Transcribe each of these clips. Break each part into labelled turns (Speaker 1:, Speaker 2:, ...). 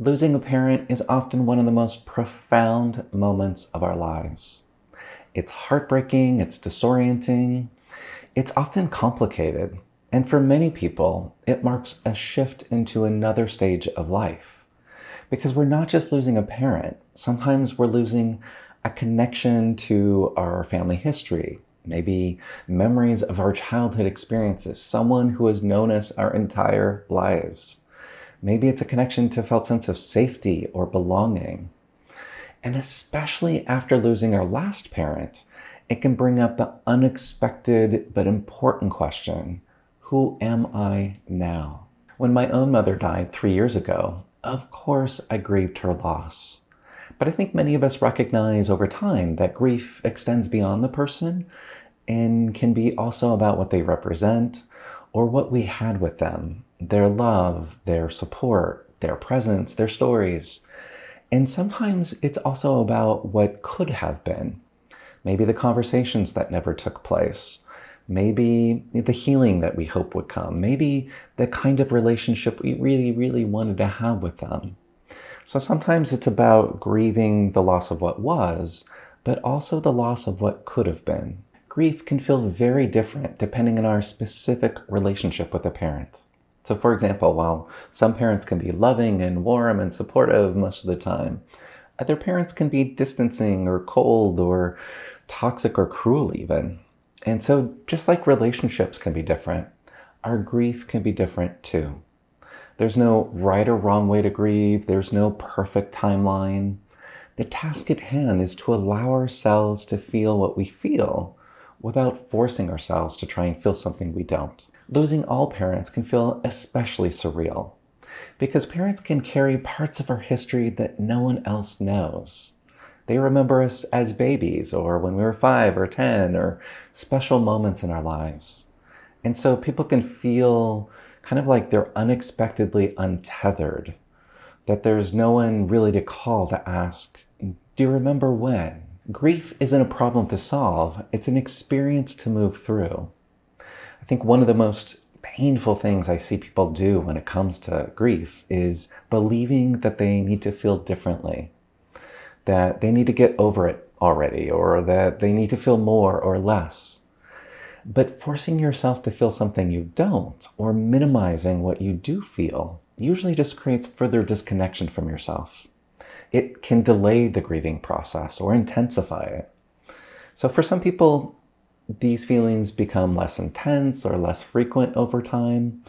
Speaker 1: Losing a parent is often one of the most profound moments of our lives. It's heartbreaking, it's disorienting, it's often complicated, and for many people, it marks a shift into another stage of life. Because we're not just losing a parent, sometimes we're losing a connection to our family history, maybe memories of our childhood experiences, someone who has known us our entire lives. Maybe it's a connection to a felt sense of safety or belonging. And especially after losing our last parent, it can bring up the unexpected but important question, who am I now? When my own mother died 3 years ago, of course I grieved her loss. But I think many of us recognize over time that grief extends beyond the person and can be also about what they represent or what we had with them, their love, their support, their presence, their stories. And sometimes it's also about what could have been. Maybe the conversations that never took place. Maybe the healing that we hope would come. Maybe the kind of relationship we really, really wanted to have with them. So sometimes it's about grieving the loss of what was, but also the loss of what could have been. Grief can feel very different depending on our specific relationship with a parent. So for example, while some parents can be loving and warm and supportive most of the time, other parents can be distancing or cold or toxic or cruel even. And so just like relationships can be different, our grief can be different too. There's no right or wrong way to grieve. There's no perfect timeline. The task at hand is to allow ourselves to feel what we feel without forcing ourselves to try and feel something we don't. Losing all parents can feel especially surreal because parents can carry parts of our history that no one else knows. They remember us as babies or when we were 5 or 10 or special moments in our lives. And so people can feel kind of like they're unexpectedly untethered, that there's no one really to call to ask, do you remember when? Grief isn't a problem to solve, it's an experience to move through. I think one of the most painful things I see people do when it comes to grief is believing that they need to feel differently, that they need to get over it already, or that they need to feel more or less. But forcing yourself to feel something you don't, or minimizing what you do feel, usually just creates further disconnection from yourself. It can delay the grieving process or intensify it. So for some people, these feelings become less intense or less frequent over time.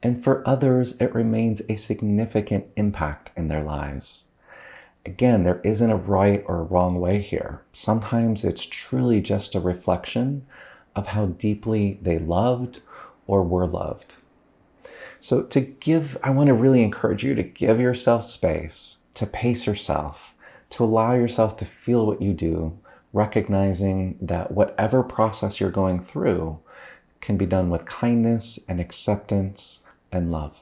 Speaker 1: And for others, it remains a significant impact in their lives. Again, there isn't a right or wrong way here. Sometimes it's truly just a reflection of how deeply they loved or were loved. So I want to really encourage you to give yourself space, to pace yourself, to allow yourself to feel what you do, recognizing that whatever process you're going through can be done with kindness and acceptance and love.